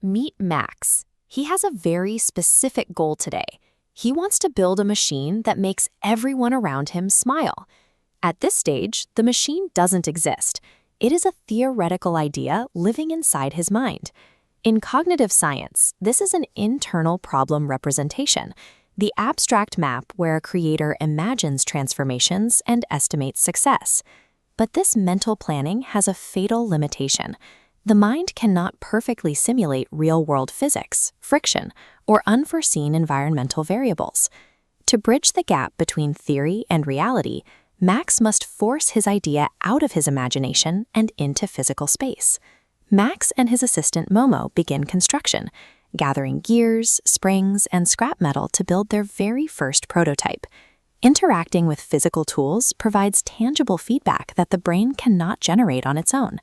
Meet Max. He has a very specific goal today. He wants to build a machine that makes everyone around him smile. At this stage, the machine doesn't exist. It is a theoretical idea living inside his mind. In cognitive science, this is an internal problem representation, the abstract map where a creator imagines transformations and estimates success. But this mental planning has a fatal limitation. The mind cannot perfectly simulate real-world physics, friction, or unforeseen environmental variables. To bridge the gap between theory and reality, Max must force his idea out of his imagination and into physical space. Max and his assistant Momo begin construction, gathering gears, springs, and scrap metal to build their very first prototype. Interacting with physical tools provides tangible feedback that the brain cannot generate on its own.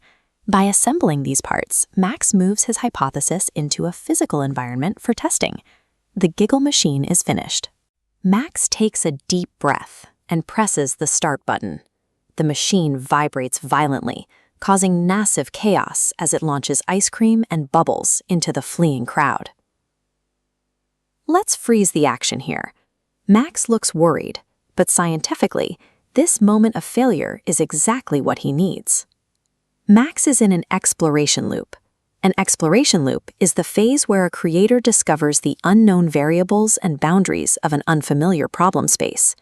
By assembling these parts, Max moves his hypothesis into a physical environment for testing. The Giggle machine is finished. Max takes a deep breath and presses the start button. The machine vibrates violently, causing massive chaos as it launches ice cream and bubbles into the fleeing crowd. Let's freeze the action here. Max looks worried, but scientifically, this moment of failure is exactly what he needs. Max is in an exploration loop. An exploration loop is the phase where a creator discovers the unknown variables and boundaries of an unfamiliar problem space.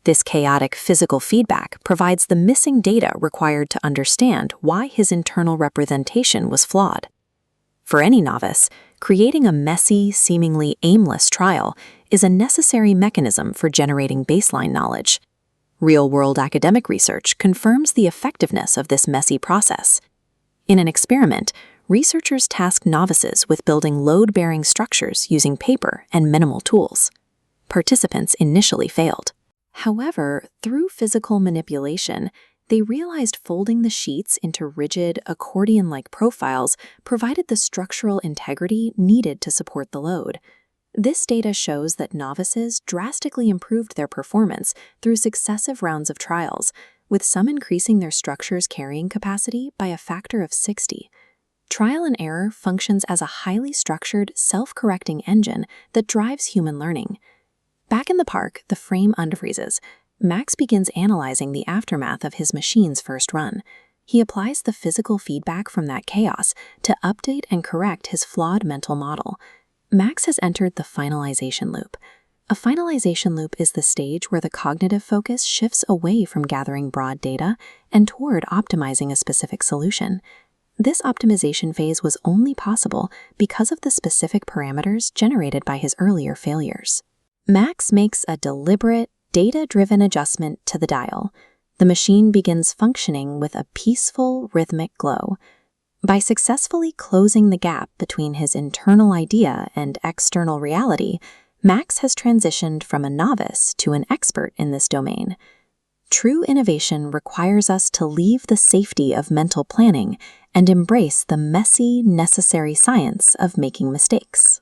This chaotic physical feedback provides the missing data required to understand why his internal representation was flawed. For any novice, creating a messy, seemingly aimless trial is a necessary mechanism for generating baseline knowledge. Real-world academic research confirms the effectiveness of this messy process. In an experiment, researchers tasked novices with building load-bearing structures using paper and minimal tools. Participants initially failed. However, through physical manipulation, they realized folding the sheets into rigid, accordion-like profiles provided the structural integrity needed to support the load. This data shows that novices drastically improved their performance through successive rounds of trials, with some increasing their structure's carrying capacity by a factor of 60. Trial and error functions as a highly structured, self-correcting engine that drives human learning. Back in the park, the frame unfreezes. Max begins analyzing the aftermath of his machine's first run. He applies the physical feedback from that chaos to update and correct his flawed mental model. Max has entered the finalization loop. A finalization loop is the stage where the cognitive focus shifts away from gathering broad data and toward optimizing a specific solution. This optimization phase was only possible because of the specific parameters generated by his earlier failures. Max makes a deliberate, data-driven adjustment to the dial. The machine begins functioning with a peaceful, rhythmic glow. By successfully closing the gap between his internal idea and external reality, Max has transitioned from a novice to an expert in this domain. True innovation requires us to leave the safety of mental planning and embrace the messy, necessary science of making mistakes.